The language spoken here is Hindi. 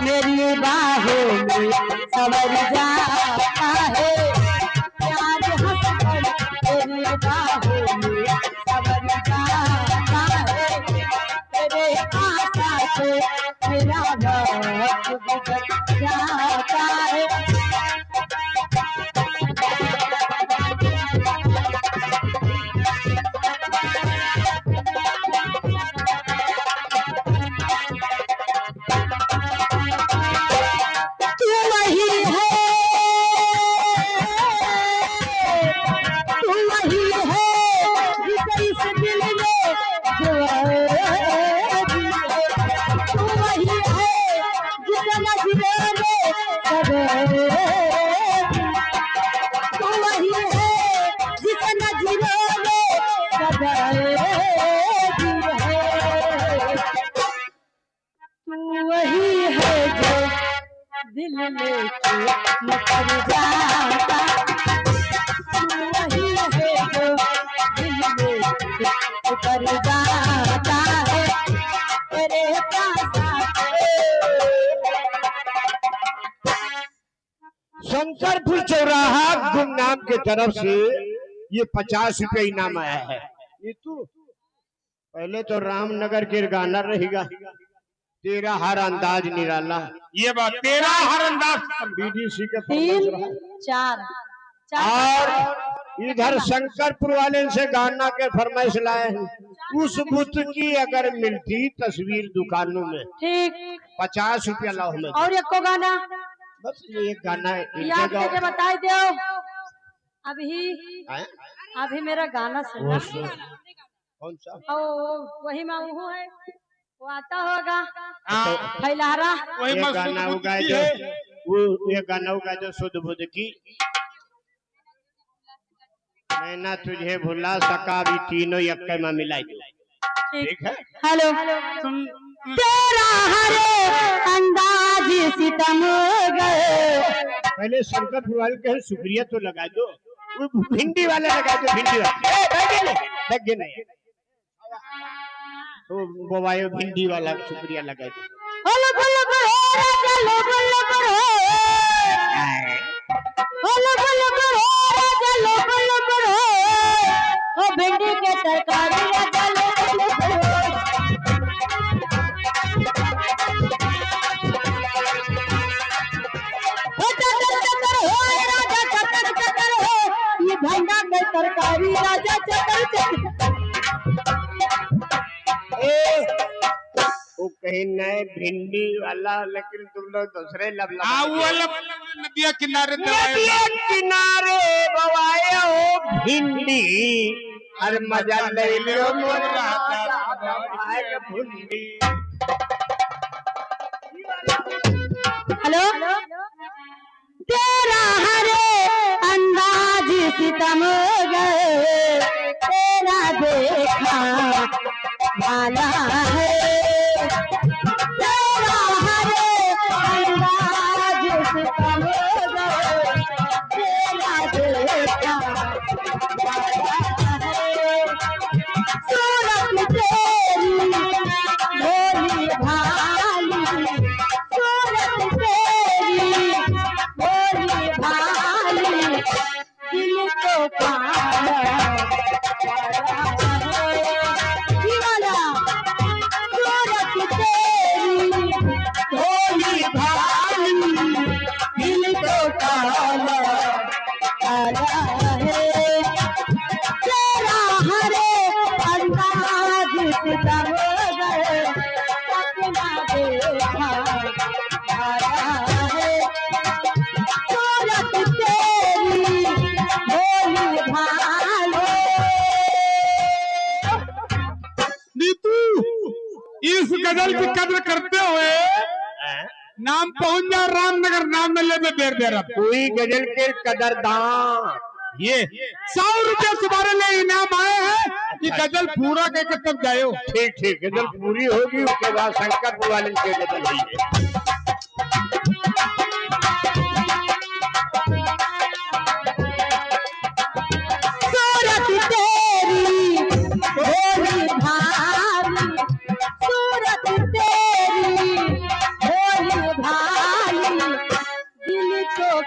मेरी बाहों में सवर जाता है, प्यार हंसकर मेरी बाहों में सवर जाता है, तेरे आशा से मेरा वक्त गुजर जाता है। वही है जो दिल लेके मुकर जाता, वही है जो दिल लेके मुकर जाता है, तेरे पास शंकरपुर चौराहा गुमनाम के तरफ से ये 50 रुपये इनाम आया है। नीतू पहले तो रामनगर के गाना रहेगा, तेरा हर अंदाज निराला। ये बात तेरा हर अंदाज बीडीसी के 3 4 और इधर शंकरपुर वाले से गाना के फरमाइश लाए हैं। उस बुत की अगर मिलती तस्वीर दुकानों में ठीक 50 रुपया लाओ हमें। और एक को गाना बस ये गाना याद करके बताई दो। अभी मेरा गाना सुनना। कौन सा? वही मैं हूँ है, वो आता होगा फैलारा। वही ये गाना उगाए जो वो ये गाना उगाए जो शुद्ध बुद्ध की मैं ना तुझे भुला सका भी तीनों यक्के में मिलाई दो। ठीक है। हेलो तेरा हरे अंदाज सितम गए। पहले शंकरपुर वाले कहे शुक्रिया तो लगा दो, वो भिंडी वाले लगा दो। भिंडी वाले लग गए नहीं तो बोवायो भिंडी वाला शुक्रिया लगा दो। बोलो बोलो बोलो बोलो बोलो बोलो बोलो बोलो बोलो बोलो ओ भिंडी के तरकारी चलो ये भंडा के तरकारी राजा चकर वो कहीं नए भिंडी वाला, लेकिन तुम लोग दूसरे नदिया किनारे बवाए हो भिंडी और मजा ले लो भिंडी। हेलो तेरा हरे अंदाज सितम गए, तेरा देखा वाला है, तेरा हरे अंदाज सितम गए, तेरा देखा वाला है, सूरत तेरी भोली भाली, सूरत तेरी भोली भाली, दिल को पाया इस गजल की कदर करते हुए नाम पहुंच जा रामनगर नाम मिलने में देर देर अब कोई गजल के कदरदान ये 100 रुपये तुम्हारे लिए इनाम आए हैं कि गजल पूरा कहकर तब जाओ। ठीक ठीक, गजल पूरी होगी उसके बाद शंकरपुर वाले के गजल होगी। सूरत तेरी भोली भाली, दिल को